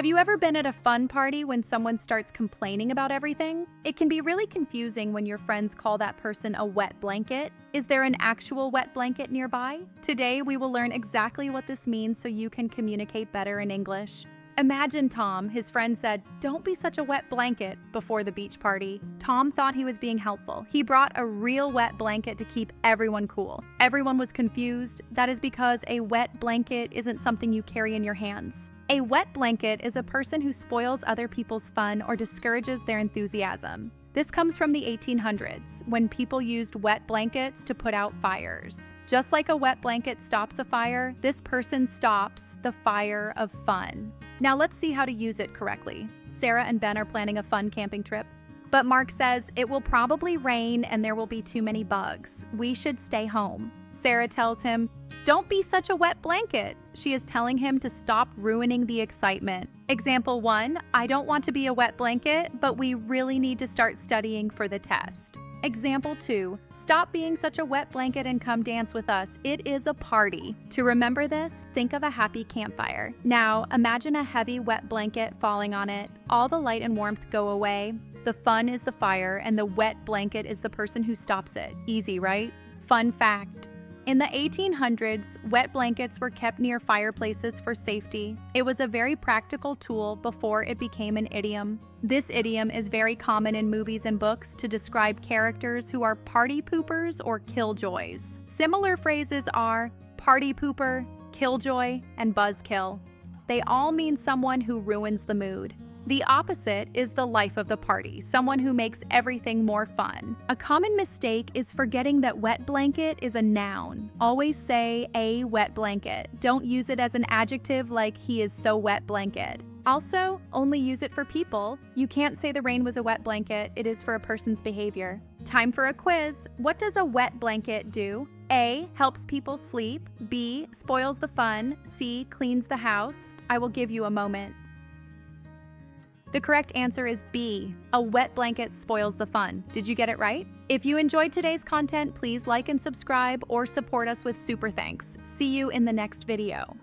Have you ever been at a fun party when someone starts complaining about everything? It can be really confusing when your friends call that person a wet blanket. Is there an actual wet blanket nearby? Today, we will learn exactly what this means so you can communicate better in English. Imagine Tom. His friend said, "Don't be such a wet blanket," before the beach party. Tom thought he was being helpful. He brought a real wet blanket to keep everyone cool. Everyone was confused. That is because a wet blanket isn't something you carry in your hands. A wet blanket is a person who spoils other people's fun or discourages their enthusiasm. This comes from the 1800s, when people used wet blankets to put out fires. Just like a wet blanket stops a fire, this person stops the fire of fun. Now let's see how to use it correctly. Sarah and Ben are planning a fun camping trip. But Mark says, "It will probably rain and there will be too many bugs. We should stay home." Sarah tells him, "Don't be such a wet blanket." She is telling him to stop ruining the excitement. Example 1, "I don't want to be a wet blanket, but we really need to start studying for the test." Example 2, "Stop being such a wet blanket and come dance with us. It is a party." To remember this, think of a happy campfire. Now, imagine a heavy wet blanket falling on it. All the light and warmth go away. The fun is the fire, and the wet blanket is the person who stops it. Easy, right? Fun fact. In the 1800s, wet blankets were kept near fireplaces for safety. It was a very practical tool before it became an idiom. This idiom is very common in movies and books to describe characters who are party poopers or killjoys. Similar phrases are party pooper, killjoy, and buzzkill. They all mean someone who ruins the mood. The opposite is the life of the party, someone who makes everything more fun. A common mistake is forgetting that wet blanket is a noun. Always say a wet blanket. Don't use it as an adjective like he is so wet blanket. Also, only use it for people. You can't say the rain was a wet blanket. It is for a person's behavior. Time for a quiz. What does a wet blanket do? A, helps people sleep. B, spoils the fun. C, cleans the house. I will give you a moment. The correct answer is B. A wet blanket spoils the fun. Did you get it right? If you enjoyed today's content, please like and subscribe or support us with super thanks. See you in the next video.